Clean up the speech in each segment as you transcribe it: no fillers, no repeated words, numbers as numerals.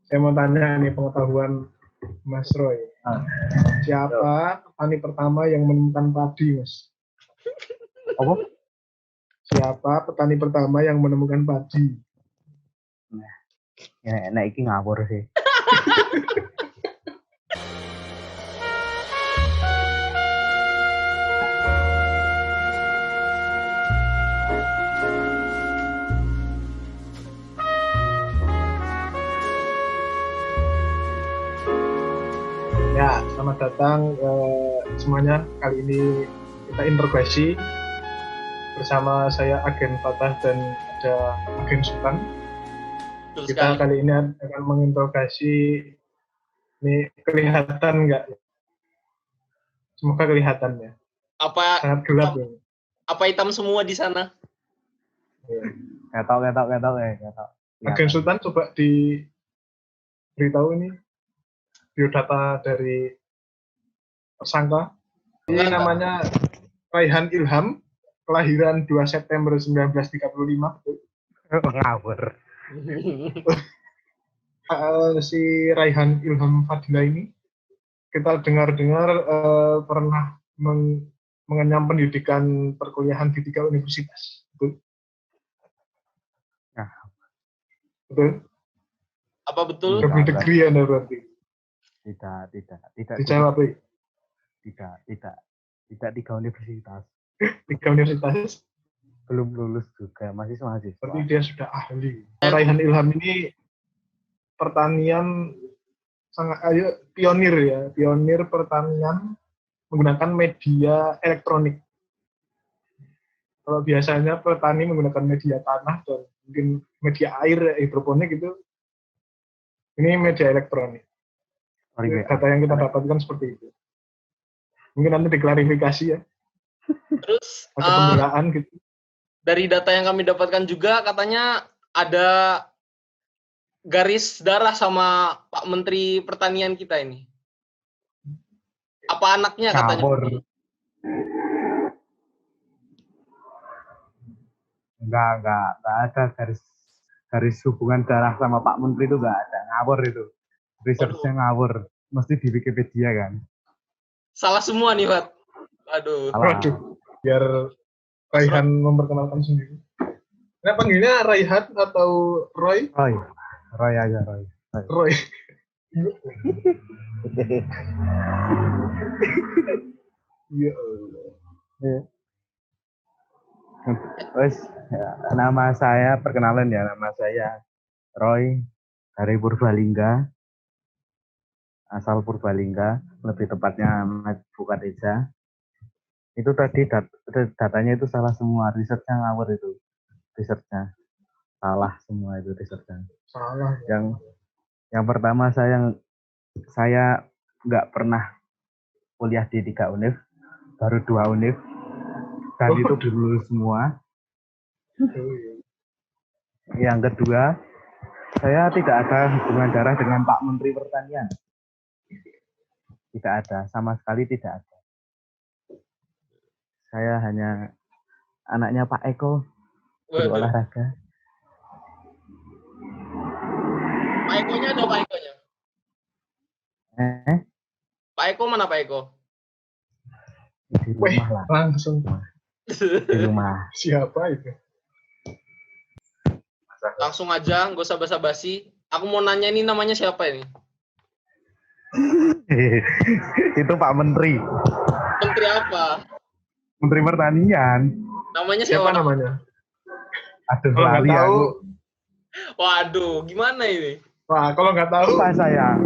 Saya mau tanya nih pengetahuan Mas Roy. Siapa petani pertama yang menemukan padi, Mas? Apa? Siapa petani pertama yang menemukan padi? Nah, ya enak iki ngawur sih. Ya, selamat datang semuanya. Kali ini kita interogasi bersama saya Agen Fatah dan ada Agen Sultan. Kita kali ini akan menginterogasi, ini kelihatan nggak? Semoga kelihatan ya. Apa sangat gelap ini. Apa hitam semua di sana? Ketok. Agen Sultan coba diberitahu ini biodata dari tersangka. Ini namanya Raihan Ilham, kelahiran 2 September 1935. Ngawur. Si Raihan Ilham Fadila ini kita dengar-dengar pernah mengenyam pendidikan perkuliahan di 3 universitas. Betul? Nah. Betul? Apa betul? Double degree Anda berarti? Tidak. Dijawab, Tidak 3 universitas. 3 universitas? Belum lulus juga, masih mahasiswa. Berarti dia sudah ahli. Raihan Ilham ini pertanian sangat pionir pertanian menggunakan media elektronik. Kalau biasanya petani menggunakan media tanah dan mungkin media air hidroponik itu, ini media elektronik. Data yang kita dapatkan seperti itu. Mungkin nanti diklarifikasi ya. Terus ada pembelaan gitu. Dari data yang kami dapatkan juga katanya ada garis darah sama Pak Menteri Pertanian kita ini. Apa anaknya katanya? Enggak ada garis hubungan darah sama Pak Menteri itu enggak ada. Ngawur itu. Research-nya ngawur. Mesti di Wikipedia kan. Salah semua nih, Pak. Aduh. Biar Raihan memperkenalkan sendiri. Nah, panggilnya Raihan atau Roy? Roy aja, Roy. Ya Allah. Wes, nama saya perkenalan ya, nama saya Roy dari Purbalingga. Asal Purbalingga, lebih tepatnya Bukaresa. Itu tadi datanya itu salah semua, risetnya ngawur itu. Risetnya salah semua itu risetnya. Salah. Yang pertama saya nggak pernah kuliah di 3 univ, baru 2 univ. Dan itu belum lulus semua. Yang kedua, saya tidak ada hubungan darah dengan Pak Menteri Pertanian. Tidak ada, sama sekali tidak ada. Saya hanya anaknya Pak Eko, guru olahraga. Pak Ekonya ada Pak Ekonya? Pak Eko mana Pak Eko? Di rumah lah. Langsung. Di rumah. Siapa itu? Langsung aja, nggak usah basa-basi. Aku mau nanya ini namanya siapa ini? Itu Pak Menteri. Menteri apa? Menteri Pertanian. Namanya siapa namanya? Aduh, kalau nggak tahu. Waduh, gimana ini? Wah, kalau nggak tahu. Lupa saya.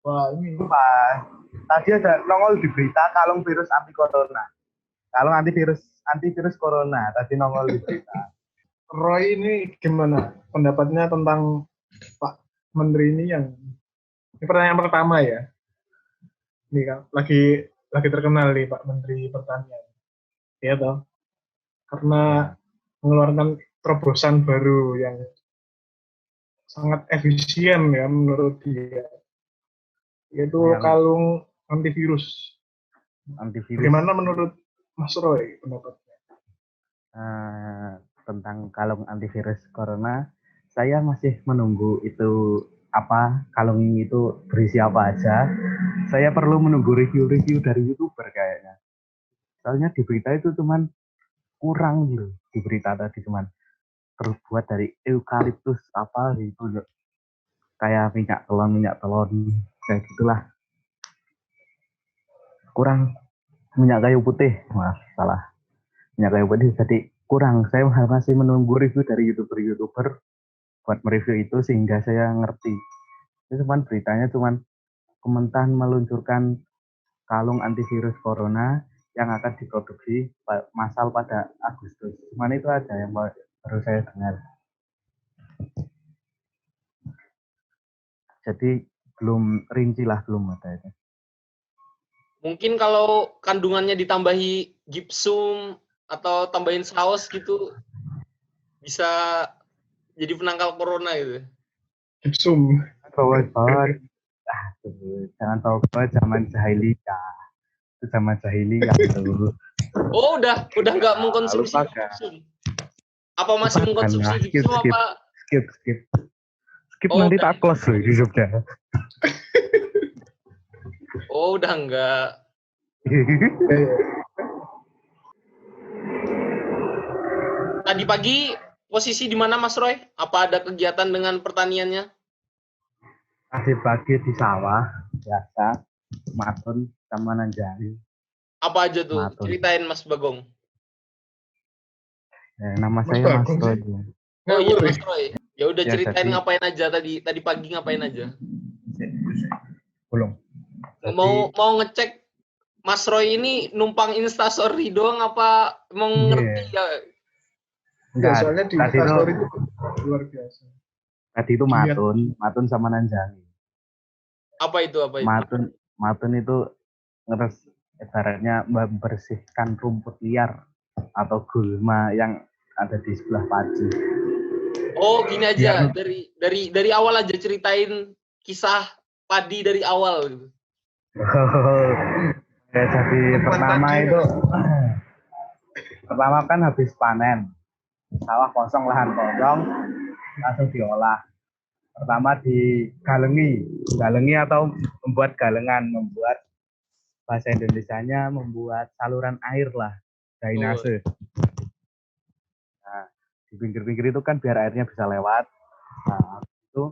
Wah, ini. Lupa. Tadi ada nongol di berita kalung virus anti corona. Kalung antivirus corona. Tadi nongol di berita. Roy ini gimana pendapatnya tentang Pak Menteri ini ini pertanyaan pertama ya. Ini kan lagi terkenal nih Pak Menteri Pertanian. Ya toh. Karena mengeluarkan terobosan baru yang sangat efisien ya menurut dia. Yaitu kalung antivirus. Bagaimana menurut Mas Roy pendapatnya? Tentang kalung antivirus corona, saya masih menunggu itu apa kalung itu berisi apa aja. Saya perlu menunggu review-review dari YouTuber kayaknya. Soalnya di berita itu cuman kurang gitu. Di berita tadi cuman terbuat dari eukaliptus apa gitu loh. Kayak minyak telon kayak gitulah. Kurang minyak kayu putih. Maaf, salah. Minyak kayu putih jadi kurang. Saya masih menunggu review dari YouTuber-YouTuber buat mereview itu sehingga saya ngerti. Itu cuman beritanya cuman Kementan meluncurkan kalung antivirus corona yang akan diproduksi massal pada Agustus. Cuman itu aja yang baru saya dengar. Jadi belum rinci lah, belum ada itu. Mungkin kalau kandungannya ditambahi gipsum atau tambahin saus gitu bisa jadi penangkal corona gitu. Gipsum. Bawah-bawah. Jangan bawa zaman jahiliyah. Itu zaman jahiliyah itu. Oh, udah nggak mengkonsumsi Lupakan. gipsum. Apa masih Lupakan mengkonsumsi lah. gipsum apa? Skip Oh, nanti tak close loh hidupnya. Oh, udah enggak. Tadi pagi posisi di mana Mas Roy? Apa ada kegiatan dengan pertaniannya? Tadi pagi di sawah biasa, matun sama nanjari. Apa aja tuh? Matun. Ceritain Mas Bagong. Nama Mas saya Mas Bagong Roy. sih. Oh iya Ngawur Mas Roy. Ya udah Ya, ceritain jadi- ngapain aja tadi pagi ngapain aja. Belum. Mau ngecek Mas Roy ini numpang instastory doang apa mau ngerti ya? Ya, soalnya di tadi Instastory itu itu luar biasa. tadi itu matun sama nanjari. Apa itu? Matun itu ibaratnya membersihkan rumput liar atau gulma yang ada di sebelah padi. Oh, gini aja. Biar- Dari awal aja ceritain kisah padi dari awal gitu. Ya, jadi pertama kan habis panen, sawah kosong, lahan kosong, langsung diolah. Pertama galengi atau membuat galengan, membuat bahasa Indonesianya membuat saluran air lah, drainase. Nah, di pinggir-pinggir itu kan biar airnya bisa lewat. Nah, habis itu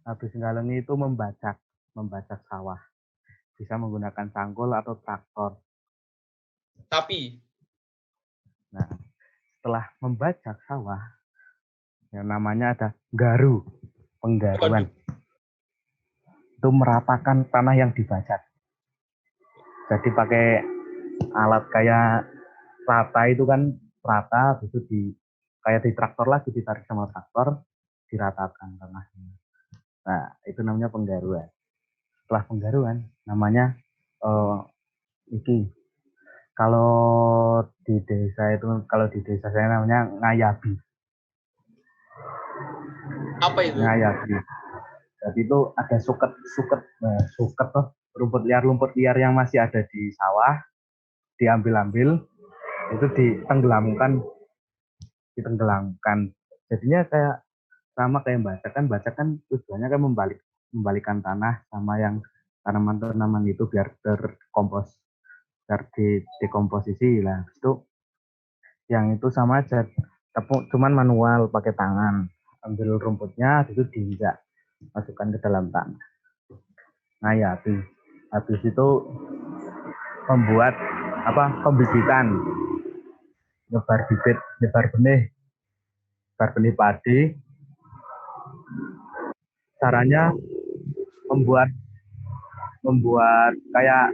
habis galengi itu membacak sawah. Bisa menggunakan cangkul atau traktor. Tapi Nah, setelah membajak sawah, yang namanya ada penggaruan. Itu meratakan tanah yang dibajak. Jadi pakai alat kayak rata itu kan rata, itu kayak di traktor lagi ditarik sama traktor, diratakan tanahnya. Nah, itu namanya penggaruan. Setelah penggaruan, namanya kalau di desa saya namanya ngayabi. apa itu? Ngayabi. Jadi itu ada suket tuh, rumput liar yang masih ada di sawah diambil, itu ditenggelamkan. Jadinya kayak sama kayak bacakan tujuannya kan membalikkan tanah sama yang tanaman-tanaman itu biar dekomposisi lah. Itu yang itu sama aja, cuman manual pakai tangan, ambil rumputnya itu diinjak, masukkan ke dalam tanah. Nah ya, habis itu membuat pembibitan, nyebar benih padi. Caranya membuat kayak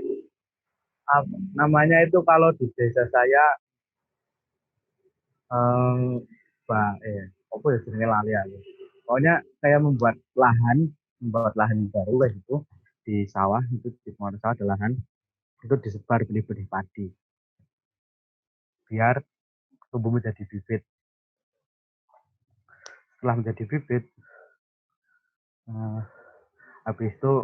namanya itu kalau di desa saya lali ya. Pokoknya kayak membuat lahan baru kayak gitu di sawah, itu di sawah ada lahan, itu disebar benih-benih padi biar tumbuh menjadi bibit. Setelah menjadi bibit, habis itu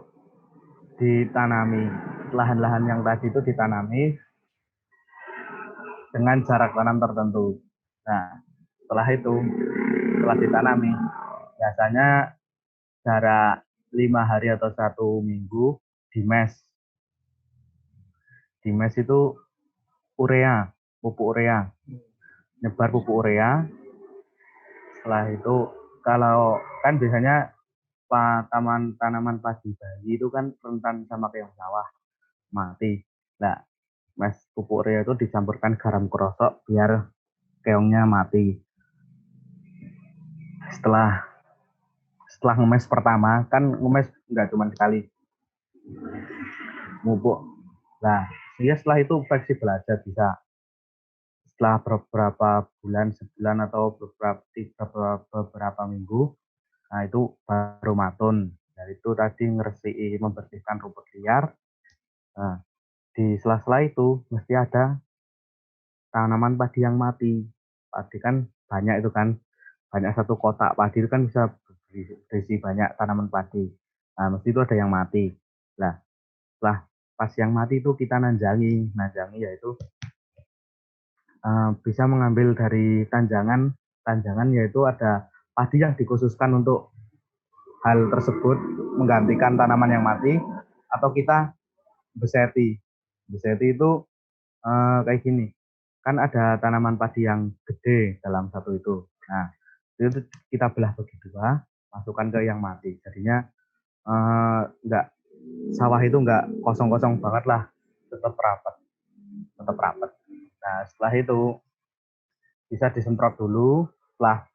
ditanami, lahan-lahan yang tadi itu ditanami dengan jarak tanam tertentu. Nah, setelah ditanami, biasanya jarak 5 hari atau 1 minggu di mes. Di mes itu urea, pupuk urea, nyebar pupuk urea. Setelah itu, kalau kan biasanya tanaman padi bayi itu kan rentan sama keong sawah, mati. Nah, mes pupuk urea itu dicampurkan garam krosok biar keongnya mati. Setelah ngemes pertama, kan ngemes nggak cuma sekali, mupuk. Nah, dia setelah itu fleksibel aja, bisa setelah beberapa bulan, sebulan atau beberapa minggu, nah itu baru matun. Dari itu tadi membersihkan rumput liar. Nah, di sela-sela itu mesti ada tanaman padi yang mati. Padi kan banyak itu kan, banyak satu kotak padi itu kan bisa berisi banyak tanaman padi. Nah, mesti itu ada yang mati. Nah, setelah pas yang mati itu kita nanjangi yaitu bisa mengambil dari tanjangan yaitu ada padi yang dikhususkan untuk hal tersebut, menggantikan tanaman yang mati, atau kita beseti itu kayak gini, kan ada tanaman padi yang gede dalam satu itu. Nah, itu kita belah bagi dua, masukkan ke yang mati, jadinya enggak, sawah itu enggak kosong-kosong banget lah, tetap rapat. Nah, setelah itu bisa disemprot dulu. Setelah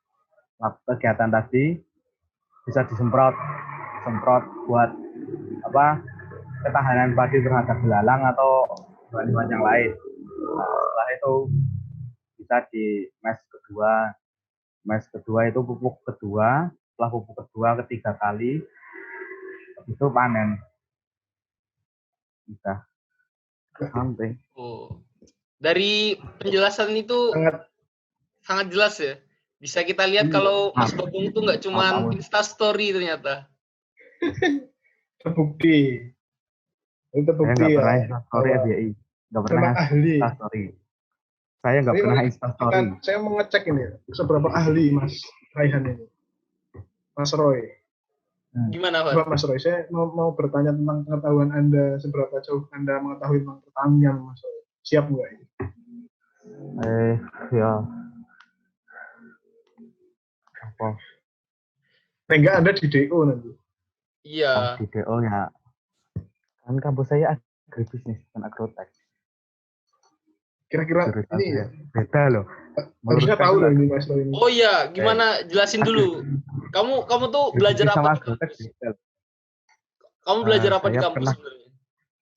kegiatan tadi bisa disemprot buat ketahanan padi terhadap belalang atau hewan-hewan yang lain. Nah, setelah itu bisa di mes kedua itu pupuk kedua. Setelah pupuk kedua ketiga kali itu panen. Bisa sampai. Oh. Dari penjelasan itu sangat jelas ya. Bisa kita lihat kalau Mas Bagong itu nggak cuma Instastory ternyata. Terbukti. Itu terbukti saya nggak pernah ya. Instastory FYI. Nggak pernah Instastory. Saya nggak pernah Instastory. Saya mau ngecek ini, seberapa ahli Mas Raihan ini. Mas Roy. Gimana, Pak? Mas Roy, saya mau bertanya tentang pengetahuan Anda, seberapa jauh Anda mengetahui tentang pertanian, Mas Roy. Siap nggak ini? Ya. Apa? Enggak, Anda di DO nanti. Iya. Di DO ya. Kan kampus saya agribisnis, bukan agrotek. Kira-kira ini ya. Beda loh. Harusnya tahu loh ini Mas Roy. Oh iya, gimana? Jelasin dulu. Kamu tuh belajar apa di kampus? Kamu belajar apa di kampus sebenarnya?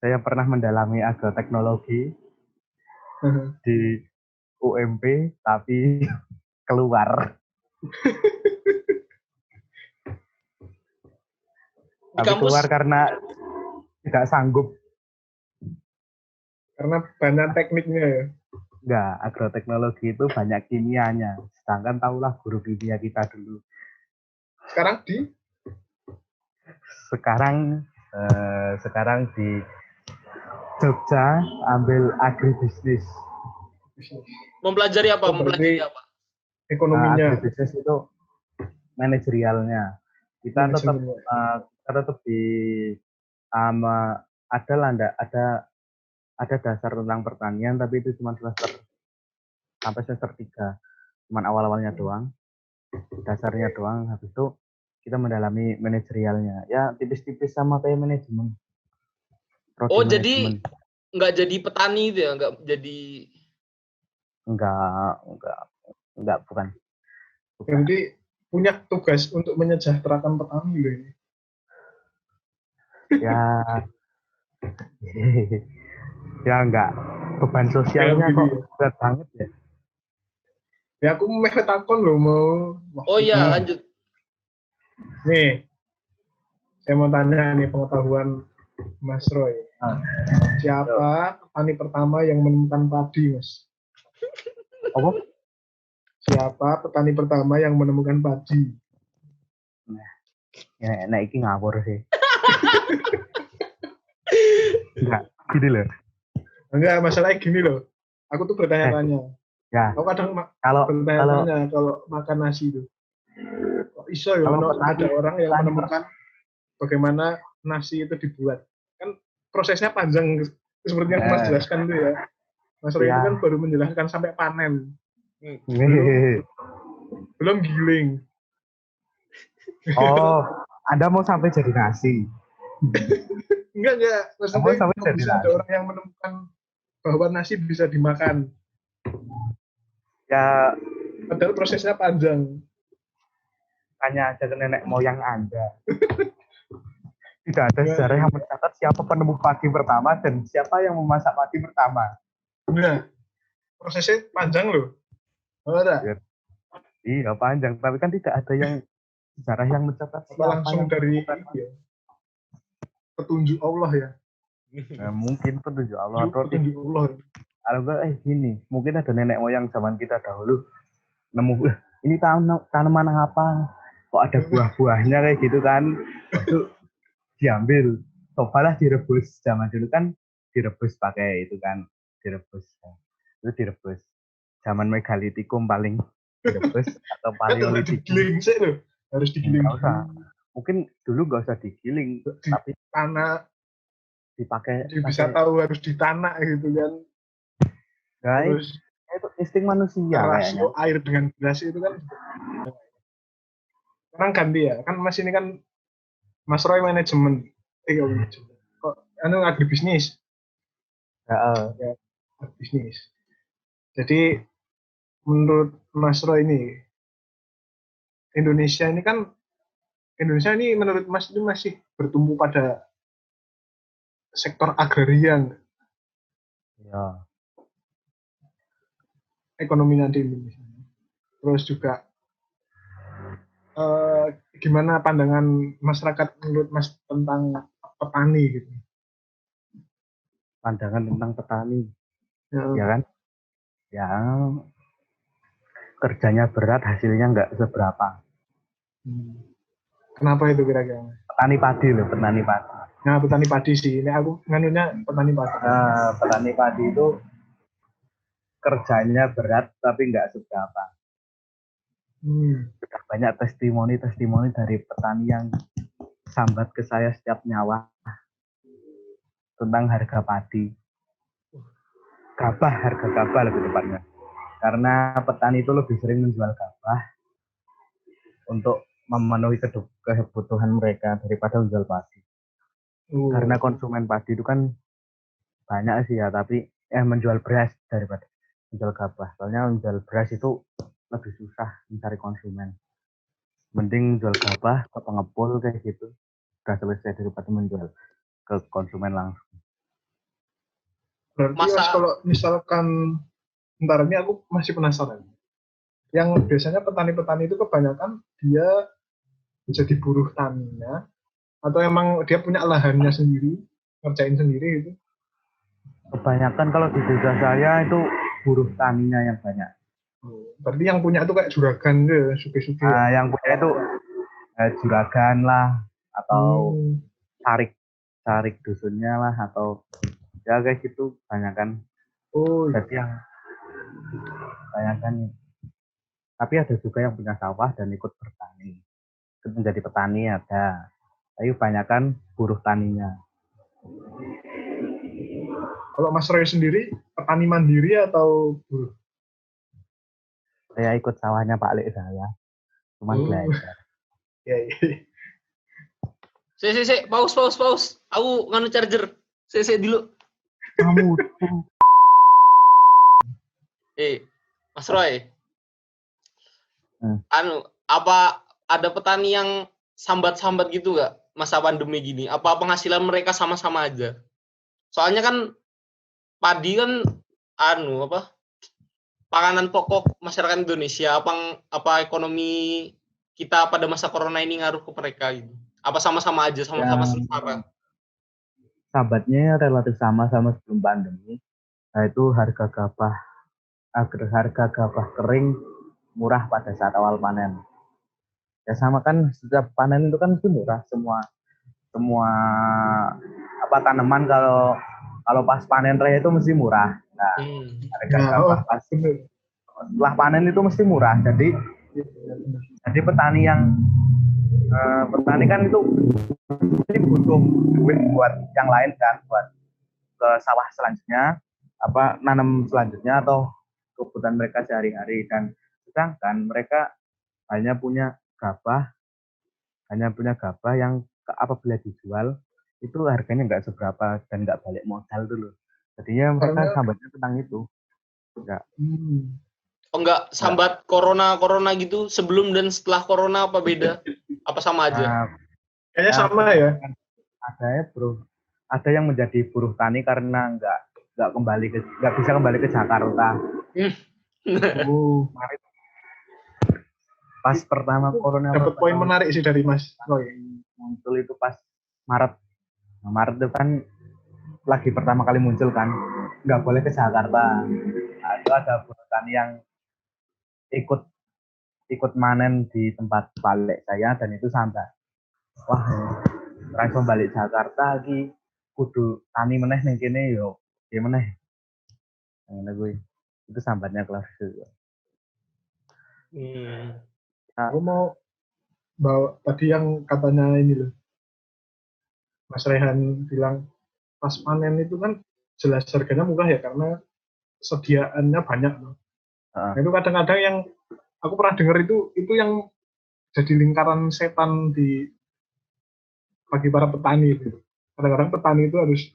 Saya pernah mendalami agroteknologi di UMP, tapi keluar. Keluar karena tidak sanggup. Karena banyak tekniknya ya? Enggak, agroteknologi itu banyak kimianya. Sedangkan tahulah guru kimia kita dulu. Sekarang di Jogja ambil agribisnis. Mempelajari apa? Ekonominya. Agribisnis itu manajerialnya. Kita tetap di ada dasar tentang pertanian, tapi itu cuma sampai semester 3. Cuma awal-awalnya doang. Dasarnya doang, habis itu kita mendalami manajerialnya. Ya tipis-tipis sama kayak manajemen. Jadi nggak jadi petani itu ya? Nggak jadi... Enggak, bukan. Jadi punya tugas untuk menyejahterakan petani loh ini. Ya enggak. Beban sosialnya kok berat banget ya. Ya aku mau takon loh mau. Oh iya, lanjut. Nih, saya mau tanya nih pengetahuan Mas Roy. Siapa petani pertama yang menemukan padi, Mas? Apa? Siapa petani pertama yang menemukan padi? Nah, ini ngawur sih. Enggak, gini loh. Enggak, masalahnya gini loh. Aku tuh bertanya-tanya. Ya, Aku kadang kalau bertanya-tanya kalau makan nasi itu. Kok iso ya kalau ada orang yang petani menemukan bagaimana nasi itu dibuat. Kan prosesnya panjang seperti yang Mas jelaskan itu ya. Mas Roy itu kan baru menjelaskan sampai panen. Belum giling. Oh, Anda mau sampai jadi nasi? Enggak. Maksudnya Sampai jadi bisa ada nasi. orang yang menemukan bahwa nasi bisa dimakan. Ya, Padahal prosesnya panjang. tanya aja ke nenek moyang Anda. Tidak ada Nah, sejarah yang mencatat siapa penemu padi pertama dan siapa yang memasak padi pertama. Nah, prosesnya panjang loh. Ada. Ya, iya panjang, tapi kan tidak ada yang sejarah yang mencatat Apa siapa langsung yang dari menemukan. ya, petunjuk Allah ya. Mungkin petunjuk Allah atau Petunjuk Allah. kalau enggak gini, mungkin ada nenek moyang zaman kita dahulu nemu ini tanaman apa? Kok ada buah-buahnya kayak gitu kan? Waktu diambil, cobalah direbus. Zaman dulu kan direbus pakai itu kan, direbus. Itu direbus. Zaman megalitikum paling direbus atau paleolitikum. Digiling sih loh. Harus digiling. Enggak usah. Mungkin dulu nggak usah digiling, tapi tanah dipakai. Bisa tahu harus di tanah gitu kan. Guys, itu insting manusia rasio kayaknya. Air dengan beras itu kan. Sekarang ganti ya. Kan Mas ini kan Mas Roy manajemen. Kok agribisnis. Ya, agribisnis. Jadi menurut Mas Roy ini Indonesia ini menurut Mas itu masih bertumbuh pada sektor agraria. Ya. Ekonominya di Indonesia. Terus juga gimana pandangan masyarakat menurut Mas tentang petani gitu? Pandangan tentang petani, ya kan? Yang kerjanya berat, hasilnya nggak seberapa. Kenapa itu kira-kira? Petani padi loh, petani padi. Nah, petani padi sih. Ini aku nganunya petani padi. Petani padi itu kerjanya berat, tapi nggak seberapa. Sudah banyak testimoni dari petani yang sambat ke saya setiap nyawa tentang harga padi. Harga gabah lebih tepatnya. Karena petani itu lebih sering menjual gabah untuk memenuhi kebutuhan mereka daripada menjual padi. Karena konsumen padi itu kan banyak sih ya, tapi menjual beras daripada menjual gabah. Soalnya menjual beras itu lebih susah mencari konsumen. Mending menjual gabah ke pengepul kayak gitu. Sudah selesai daripada menjual ke konsumen langsung. Berarti Mas kalau misalkan ntar ini aku masih penasaran. Yang biasanya petani-petani itu kebanyakan dia jadi buruh taninya atau emang dia punya lahannya sendiri, ngerjain sendiri gitu? Kebanyakan kalau di desa saya itu buruh taninya yang banyak. Berarti yang punya itu kayak juragan gitu, suki-suki. Yang punya itu juragan lah, atau tarik dusunnya lah, atau ya kayak gitu kebanyakan. Jadi yang kebanyakan. Tapi ada juga yang punya sawah dan ikut bertani. Ikut menjadi petani ada. Tapi kebanyakan buruh taninya. Kalau Mas Roy sendiri, petani mandiri atau buruh? Saya ikut sawahnya Pak Lek saya. Cuma belajar. Ya. Pause. Aku nganu charger. Dulu. Kamu Mas Roy. Apa ada petani yang sambat-sambat gitu nggak masa pandemi gini? Apa penghasilan mereka sama-sama aja? Soalnya kan padi kan panganan pokok masyarakat Indonesia. Apa ekonomi kita pada masa corona ini ngaruh ke mereka gitu? Apa sama-sama aja, sama-sama sengsara? Sambatnya relatif sama sebelum pandemi. Nah, itu harga gabah kering murah pada saat awal panen. Ya sama kan, setiap panen itu kan murah semua tanaman kalau pas panen raya itu mesti murah. Nah, harga gabah setelah panen itu mesti murah. Jadi petani kan itu mesti butuh duit buat yang lain kan, buat ke sawah selanjutnya, nanam selanjutnya atau kebutuhan mereka sehari-hari. Dan sedangkan mereka hanya punya gabah yang apabila dijual itu harganya nggak seberapa dan nggak balik modal dulu. Jadinya mereka sambatnya tentang itu. Enggak. Oh enggak, sambat corona gitu sebelum dan setelah corona apa beda? Apa sama aja? Kayaknya sama ya. Ada ya bro. Ada yang menjadi buruh tani karena nggak bisa kembali ke Jakarta. Pas pertama corona dapat poin menarik sih dari Mas Roy. Muncul itu pas Maret. Maret itu kan lagi pertama kali muncul kan, nggak boleh ke Jakarta. Itu ada buruh tani yang ikut manen di tempat balik saya dan itu sambat. Wah, langsung balik Jakarta lagi kudu tani meneh ning kene yo. Piye meneh. Ngene kuwi. Itu sambatnya kelas itu. Aku mau bawa tadi yang katanya ini loh. Mas Rehan bilang pas panen itu kan jelas harganya murah ya karena sediaannya banyak. Nah, itu kadang-kadang yang aku pernah dengar itu yang jadi lingkaran setan bagi para petani itu. Kadang-kadang petani itu harus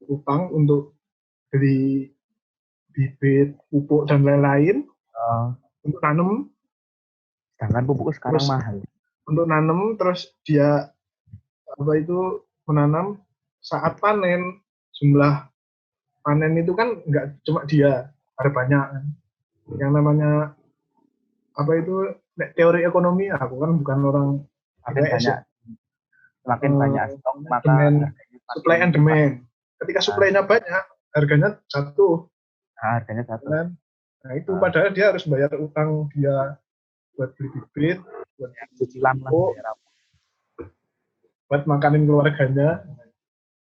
utang untuk beli bibit, pupuk dan lain-lain untuk nanam. Sedangkan pupuk sekarang terus, mahal. Untuk nanam terus dia menanam saat panen, jumlah panen itu kan nggak cuma dia, ada banyak kan. Yang namanya teori ekonomi, aku kan bukan orang semakin banyak stok maka supply and demand. Ketika supply-nya banyak, harganya jatuh. Nah, itu padahal dia harus bayar utang dia buat beli bibit, buat cicilan buat makanin keluarganya.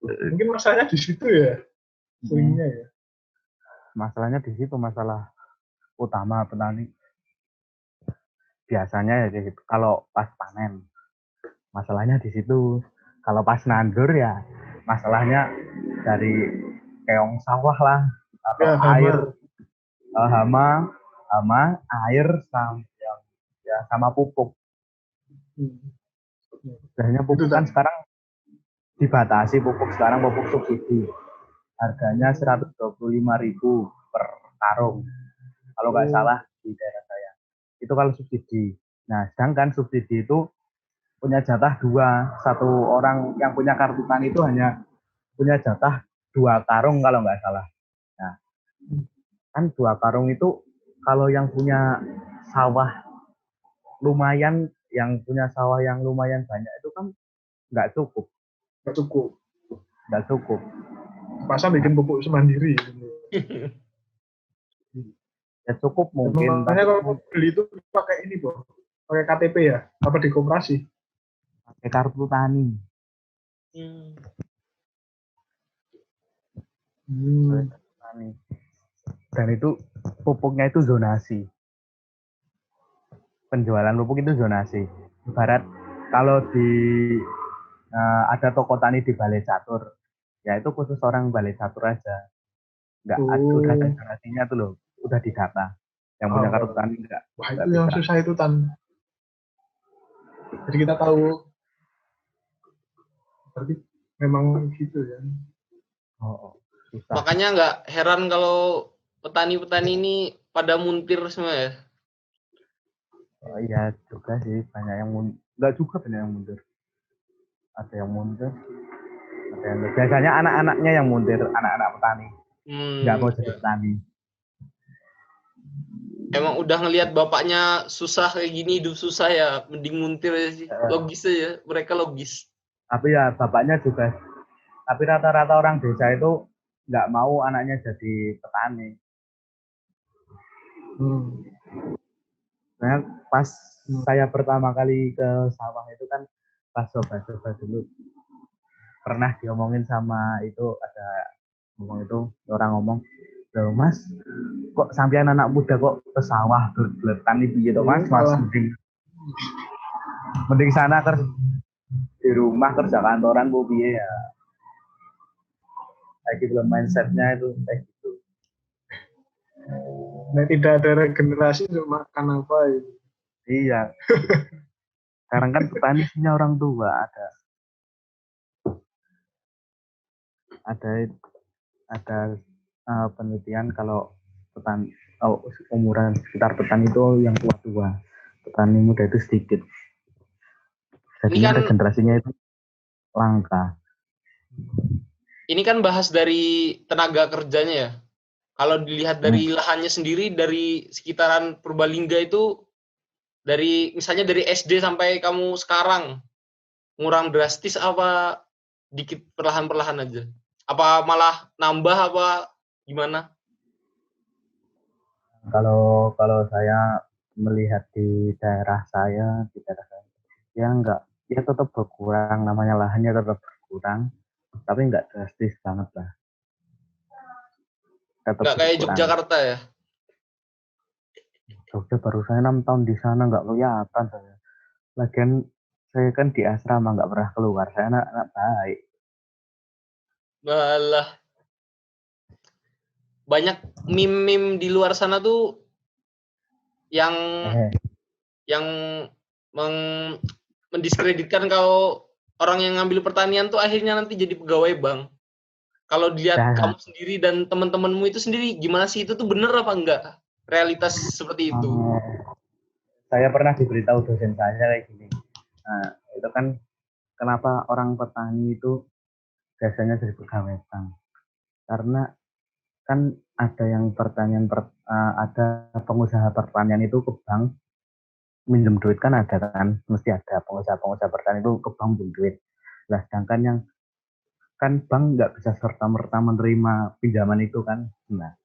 Mungkin masalahnya di situ ya, seringnya ya. Masalahnya di situ, masalah utama petani. Biasanya ya gitu. Kalau pas panen, masalahnya di situ. Kalau pas nandur ya, masalahnya dari keong sawah lah, atau ya, air, hama, air, sama pupuk. Biasanya pupuk kan sekarang dibatasi, pupuk subsidi. Harganya 125.000 per karung. Kalau nggak salah di daerah saya. Itu kalau subsidi. Nah, sedangkan subsidi itu punya jatah 2. Satu orang yang punya kartu tani itu hanya punya jatah 2 karung kalau nggak salah. Nah, kan 2 karung itu kalau yang punya sawah lumayan, yang lumayan banyak itu kan nggak cukup. Masa bikin pupuk sendiri. Ya cukup mungkin. Makanya kalau beli itu pakai ini, Bro. Pakai KTP ya? Apa di koperasi? Pakai kartu tani. Dan itu pupuknya itu zonasi. Penjualan pupuk itu zonasi. Ibarat kalau ada toko tani di Balai Catur, ya itu khusus orang Balai Catur aja. Nggak udah ada zonasinya tuh loh, udah didata. Yang punya kartu tani enggak. Wah, itu yang susah itu, Tan. Jadi kita tahu. Berarti memang gitu ya. Susah. Makanya nggak heran kalau petani-petani ini pada muntir semua ya. Oh iya juga sih, banyak yang mundur. Enggak juga banyak yang mundur. Ada yang mundur. Biasanya anak-anaknya yang mundur, anak-anak petani. Nggak mau jadi petani. Emang udah ngelihat bapaknya susah kayak gini, hidup susah ya, mending muntir aja sih. Logis aja, mereka logis. Tapi ya bapaknya juga. Tapi rata-rata orang desa itu nggak mau anaknya jadi petani. Nah, pas saya pertama kali ke sawah itu kan pas coba-coba dulu. Pernah diomongin sama itu, ada orang ngomong, Loh Mas, kok sampean anak muda kok ke sawah berbeletan itu gitu Mas, mending sana kerja di rumah kerja kantoran bu piye ya. Kayak gitu mindsetnya itu kayak gitu. Nah, tidak ada regenerasi cuma makan apa itu. Iya. Sekarang kan petani punya orang tua, ada penelitian kalau petani umuran sekitar petani itu yang tua-tua, petani muda itu sedikit. Jadinya kan, regenerasinya itu langka. Ini kan bahas dari tenaga kerjanya ya. Kalau dilihat dari lahannya sendiri, dari sekitaran Purbalingga itu, misalnya dari SD sampai kamu sekarang, ngurang drastis apa dikit perlahan-perlahan aja? Apa malah nambah apa gimana? Kalau saya melihat di daerah saya, ya enggak, ya tetap berkurang, namanya lahannya tetap berkurang, tapi enggak drastis banget lah. Tetap Nggak kayak berkurang. Yogyakarta ya? Jogja baru saya 6 tahun di sana, enggak kelihatan saya. Lagian saya kan di asrama, enggak pernah keluar, saya anak baik. Malah banyak meme-meme di luar sana tuh yang mendiskreditkan kalau orang yang ngambil pertanian tuh akhirnya nanti jadi pegawai bank. Kalau dilihat kamu sendiri dan teman-temanmu itu sendiri, gimana sih itu tuh bener apa enggak? Realitas seperti itu. Saya pernah diberitahu dosen saya kayak gini. Nah, itu kan kenapa orang petani itu biasanya jadi pegawai bank? Karena kan ada yang ada pengusaha pertanian itu ke bank minjem duit kan ada kan, mesti ada pengusaha pertanian itu ke bank minjem duit. Nah, sedangkan yang kan bank nggak bisa serta-merta menerima pinjaman itu kan. Nah,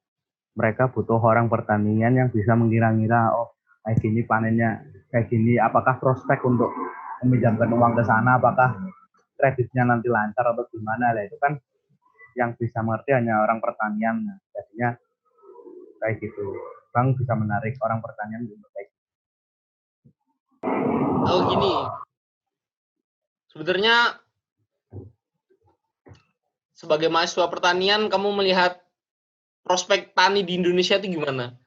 mereka butuh orang pertanian yang bisa mengira-ngira, oh kayak gini panennya, kayak gini, apakah prospek untuk meminjamkan uang ke sana, apakah kreditnya nanti lancar atau gimana lah, itu kan yang bisa mengerti hanya orang pertanian. Nah, jadinya kayak gitu, bank bisa menarik orang pertanian untuk kayak gitu. Oh gini, sebenarnya sebagai mahasiswa pertanian, kamu melihat prospek tani di Indonesia itu gimana?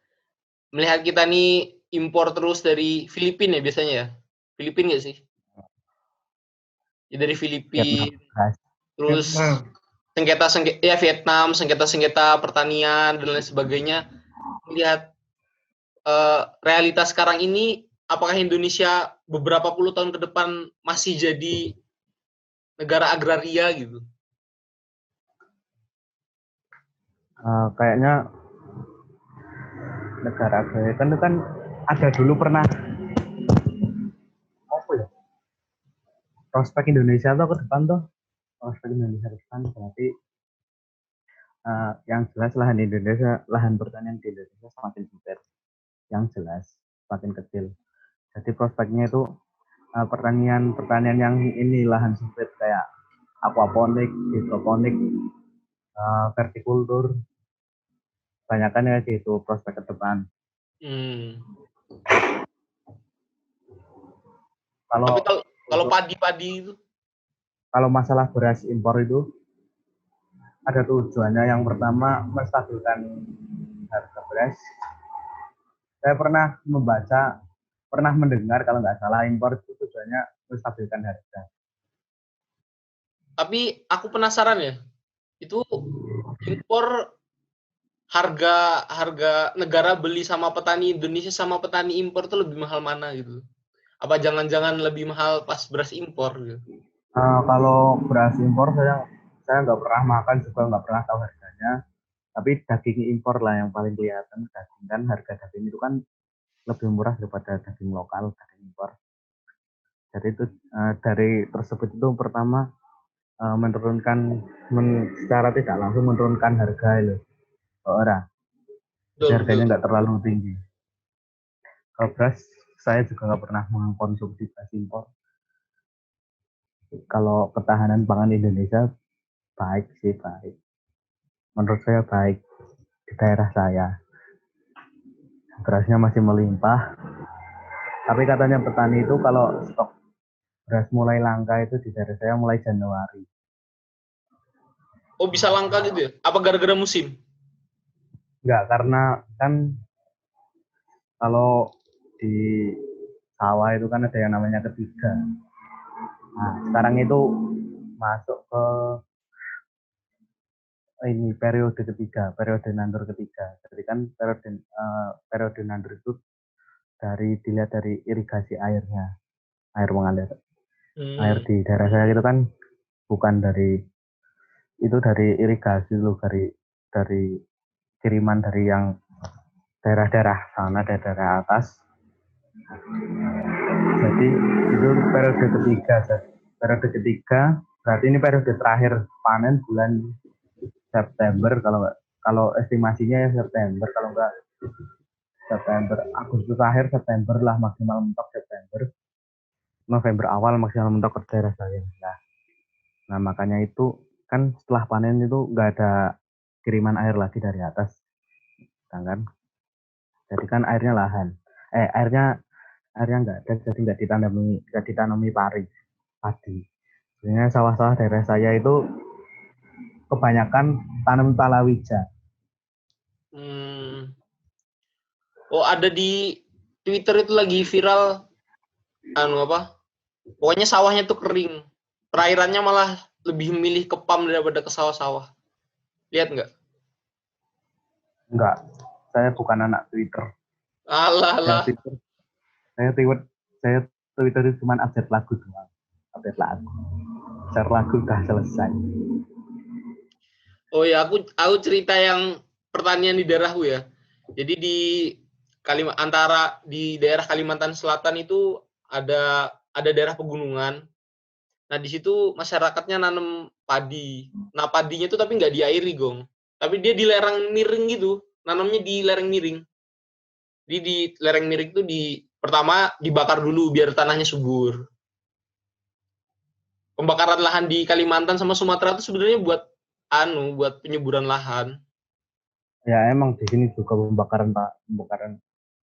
Melihat kita nih impor terus dari Filipina ya biasanya ya? Filipina nggak sih? Ya, dari Filipina, terus Vietnam, sengketa pertanian dan lain sebagainya. Melihat realitas sekarang ini, apakah Indonesia beberapa puluh tahun ke depan masih jadi negara agraria gitu? Kayaknya negara agraria kan ada dulu pernah apa ya, prospek Indonesia tuh ke depan tuh, prospek Indonesia ke depan berarti yang jelas lahan pertanian di Indonesia semakin sempit, yang jelas semakin kecil. Jadi prospeknya itu pertanian yang ini lahan sempit kayak aquaponik, hidroponik, vertikultur, banyakkan ya gitu prospek ke depan. Kalau padi-padi itu? Kalau masalah beras impor itu ada tujuannya. Yang pertama menstabilkan harga beras. Saya pernah mendengar kalau nggak salah impor itu tujuannya menstabilkan harga. Tapi aku penasaran ya, itu impor harga negara beli sama petani Indonesia sama petani impor itu lebih mahal mana gitu? Apa jangan-jangan lebih mahal pas beras impor gitu? Kalau beras impor saya nggak pernah makan juga, nggak pernah tahu harganya. Tapi daging impor lah yang paling kelihatan. Daging kan, harga daging itu kan lebih murah daripada daging lokal, daging impor. Jadi itu dari tersebut itu pertama secara tidak langsung menurunkan harga loh ke orang. Jadi harganya nggak terlalu tinggi. Kalau beras saya juga nggak pernah mengkonsumsi beras impor. Kalau ketahanan pangan Indonesia baik sih, baik. Menurut saya baik di daerah saya. Berasnya masih melimpah. Tapi katanya petani itu kalau stok beras mulai langka itu di daerah saya mulai Januari. Oh, bisa langka gitu ya? Apa gara-gara musim? Enggak, karena kan kalau di sawah itu kan ada yang namanya ketiga. Nah, sekarang itu masuk ke ini periode ketiga, periode nandur ketiga. Jadi kan periode nandur itu dilihat dari irigasi airnya, air mengalir. Air di daerah saya itu kan bukan dari itu dari irigasi loh, dari kiriman dari yang daerah-daerah sana, daerah atas. Jadi itu periode ketiga. Periode ketiga berarti ini periode terakhir panen bulan September kalau estimasinya ya September, kalau enggak September, Agustus akhir, September lah maksimal mentok September, November awal maksimal mentok ke daerah saya. Nah makanya itu kan setelah panen itu nggak ada kiriman air lagi dari atas, kan? Jadi kan airnya nggak ada, jadi nggak ditanami padi. Sebenarnya sawah-sawah daerah saya itu kebanyakan tanam palawija. Oh, ada di Twitter itu lagi viral pokoknya sawahnya tuh kering, perairannya malah lebih memilih ke PAM daripada ke sawah-sawah. Lihat nggak? Enggak, saya bukan anak Twitter. Alah. Saya Twitter itu cuma update lagu doang. Update lagu. Share lagu udah selesai. Oh ya, aku cerita yang pertanian di daerahku ya. Jadi di di daerah Kalimantan Selatan itu ada daerah pegunungan. Nah, di situ masyarakatnya nanam padi. Nah, padinya itu tapi nggak diairi, Gong. Tapi dia di lereng miring gitu. Nanamnya di lereng miring. Jadi di lereng miring itu pertama dibakar dulu biar tanahnya subur. Pembakaran lahan di Kalimantan sama Sumatera itu sebenarnya buat penyuburan lahan. Ya emang di sini juga pembakaran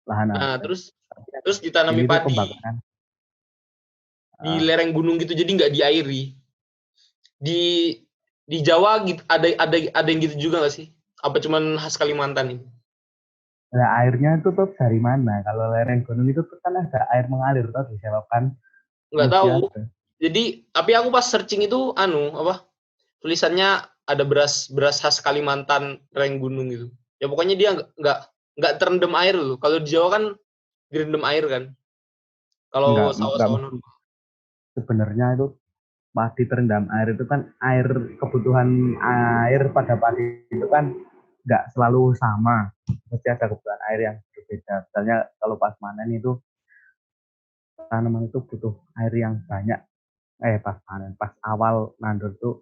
lahan Nah, ada. terus ditanami Ini tuh padi pembakaran. di lereng gunung gitu, jadi nggak diairi. Di Jawa gitu, ada yang gitu juga nggak sih? Apa cuman khas Kalimantan ini? Nah, airnya itu tuh dari mana? Kalau lereng gunung itu tuh kan ada air mengalir tuh disebabkan Nggak mesti tahu. ada. Jadi, tapi aku pas searching itu tulisannya ada beras khas Kalimantan lereng gunung gitu. Ya pokoknya dia nggak terendam air loh. Kalau di Jawa kan direndam air kan. Kalau Enggak sawah-sawah mesti. Sebenarnya itu padi terendam air itu kan kebutuhan air pada padi itu kan nggak selalu sama. Mesti ada kebutuhan air yang berbeda. Misalnya kalau pas panen itu tanaman itu butuh air yang banyak. Pas awal nandur tuh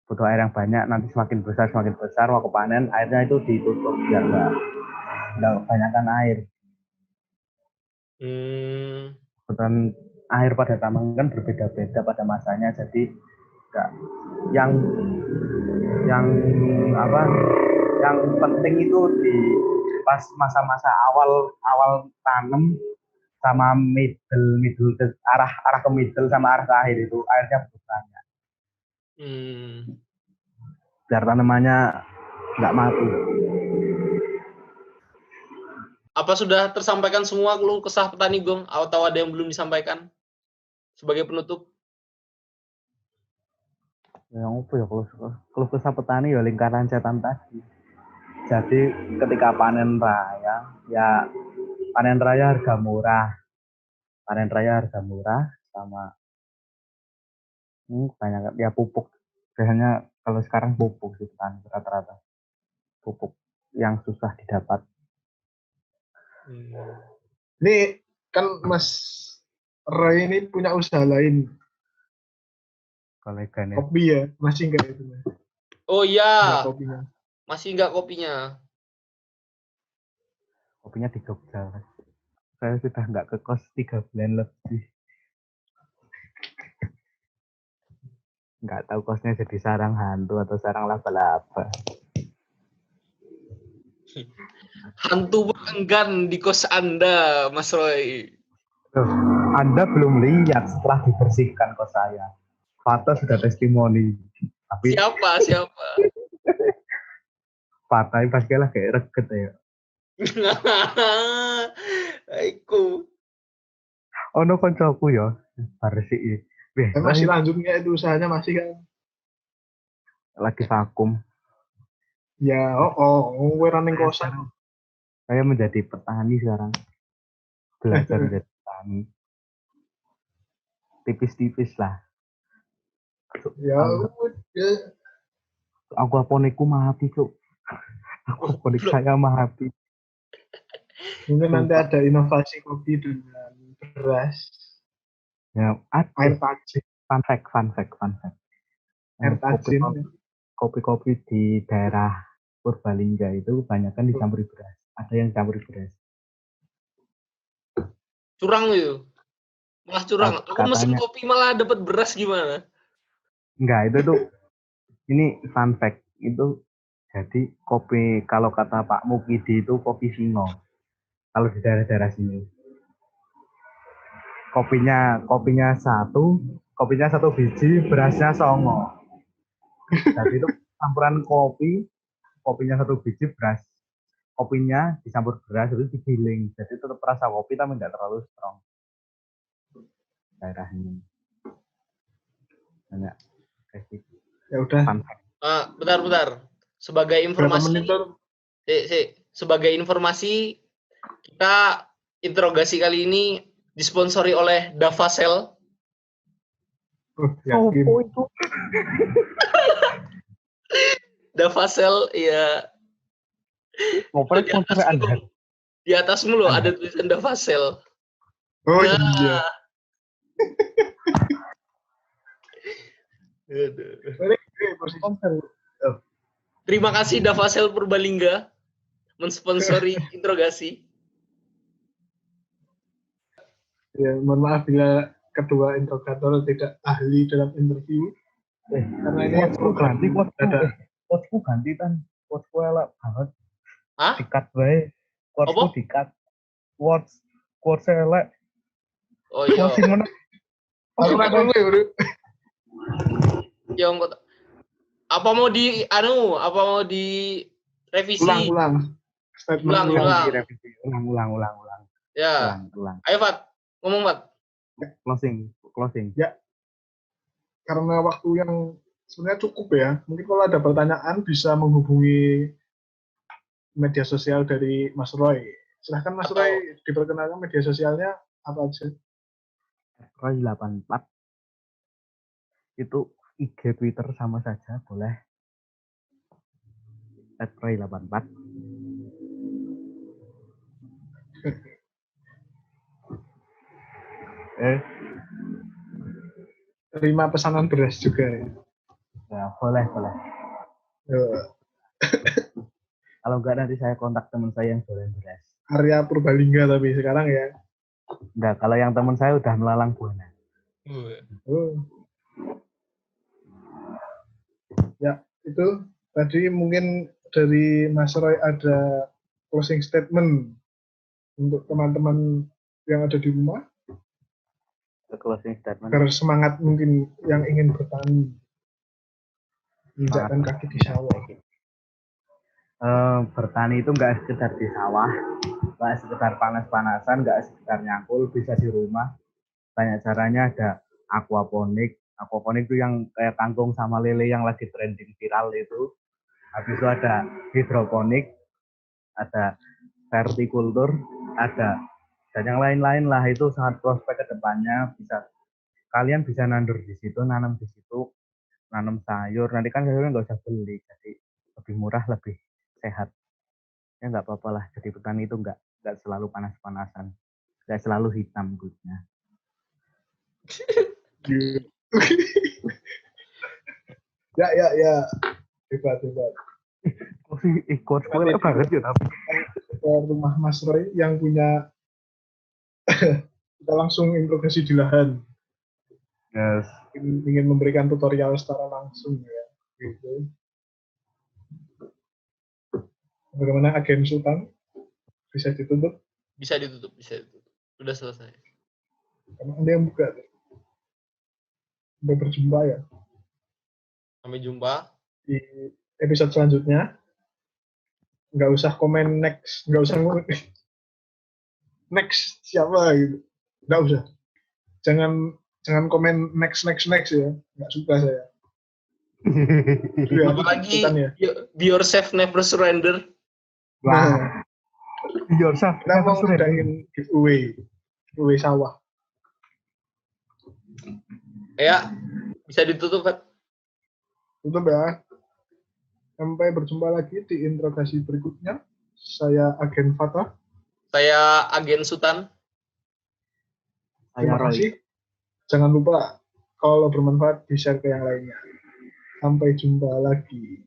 butuh air yang banyak. Nanti semakin besar waktu panen airnya itu ditutup biar nggak kebanyakan air. Kebutuhan air pada tanaman kan berbeda-beda pada masanya. Jadi nggak yang yang apa yang penting itu di pas masa-masa awal tanam sama middle ke arah ke middle sama arah ke akhir itu airnya butuh banyak biar tanamannya nggak mati. Apa sudah tersampaikan semua keluh kesah petani, Gong? Atau ada yang belum disampaikan sebagai penutup? Yang apa ya kalau kesah petani ya lingkaran setan tadi. Jadi ketika panen raya harga murah sama banyak ya pupuk. Biasanya kalau sekarang pupuk sih kan rata-rata pupuk yang susah didapat. Ini kan Mas Roy ini punya usaha lain. Kolegannya. Kopi ya, masih enggak itu? Oh iya, kopinya. masih enggak kopinya. Kopinya di Jogja. Saya sudah nggak ke kos 3 bulan lebih. Nggak tahu kosnya jadi sarang hantu atau sarang laba-laba. Hantu enggan di kos Anda, Mas Roy. Loh, Anda belum lihat setelah dibersihkan kos saya. Fata sudah testimoni. Tapi Siapa? Fata pasti lah kayak reget ya. Aiku. Ono koncoku ya, bersih. Masih lanjutnya itu usahanya masih kan? Lagi vakum. Ya, gue running kosan. Saya menjadi petani sekarang. Belajar menjadi petani. Tipis-tipis lah. Ya, aquaponikku mati, Cuk. Aquaponik saya mati. mungkin nanti ada inovasi kopi dengan beras. Ya, Air tajin. Fun fact. Air tajin. Kopi-kopi di daerah Purbalingga itu kebanyakan dicampuri beras. Ada yang campuri beras. Curang itu. Malah curang. Aku mesin kopi malah dapat beras gimana? Enggak, itu tuh ini fun fact. Itu jadi kopi, kalau kata Pak Mukidi itu kopi Singo. Kalau di daerah-daerah sini. Kopinya satu biji, berasnya songo. Jadi itu campuran kopinya satu biji, beras. Kopinya dicampur beras, itu digiling. Jadi tetap rasa kopi tapi nggak terlalu strong. Daerah ini. Banyak. Ya udah. Bentar. Sebagai informasi. Sebagai informasi, kita interogasi kali ini disponsori oleh Davasel. Yakin. Itu. Davasel, ya. Ngobrol sponsor Anda. Di atasmu loh ada tulisan Davasel. Oh iya. Terima kasih Davasel Purbalingga mensponsori interogasi. Ya, mohon maaf bila kedua interrogator tidak ahli dalam interview. Karena ini ganti quotesku ganti kan. Quotesku elak banget. Hah? Dikat bae. Quotesku dikat. Quotes elak. Oh iya. Ya enggak. Apa mau di revisi? Ulang. Ulang. Ya. Ayo Fat, ngomong Fat. Closing. Ya. Karena waktu yang sebenarnya cukup ya. Mungkin kalau ada pertanyaan bisa menghubungi media sosial dari Mas Roy. Silahkan Mas Roy diperkenalkan media sosialnya apa aja? Roy 84. Itu IG Twitter sama saja, boleh. Roy 84. Terima pesanan beras juga ya. Ya, boleh. Kalau enggak nanti saya kontak teman saya yang jualan beras. Area Purbalingga tapi sekarang ya. Enggak, kalau yang teman saya udah melalang buana. Ya, itu tadi mungkin dari Mas Roy ada closing statement untuk teman-teman yang ada di rumah. Closing statement. Agar semangat mungkin yang ingin bertani. Menginjakkan kaki di sawah. Bertani itu nggak sekedar di sawah, nggak sekedar panas-panasan, nggak sekedar nyangkul, bisa di rumah. Banyak caranya, ada aquaponik itu yang kayak kangkung sama lele yang lagi trending viral itu. Habis itu ada hidroponik, ada vertikultur, ada dan yang lain-lain lah. Itu sangat prospek ke depannya. Kalian bisa nandur di situ, nanam di situ, nanam sayur. Nanti kan sayurnya nggak usah beli, jadi lebih murah, lebih sehat. Ya nggak apa-apa lah. Jadi petani itu nggak selalu panas-panasan, nggak selalu hitam kulitnya. Ya. Hebat. Ikut spoiler banget ya tapi. Rumah Mas Roy yang punya kita langsung interogasi di lahan. Yes. Ingin memberikan tutorial secara langsung ya. Gitu. Bagaimana agen Sultan bisa ditutup? Bisa ditutup. Sudah selesai. Karena ada yang buka. Sampai berjumpa ya Sampai jumpa. di episode selanjutnya. Nggak usah komen next, nggak usah next siapa gitu. Nggak usah. Jangan komen next ya. Nggak suka saya. Apalagi Sultan ya. be yourself, never surrender. Nah, yourself. kita mau ngadain giveaway sawah. Ya, bisa ditutup kan? Tutup ya. Sampai berjumpa lagi di interogasi berikutnya. Saya Agen Fatah. Saya Agen Sultan. Terima kasih. Jangan lupa kalau bermanfaat di-share ke yang lainnya. Sampai jumpa lagi.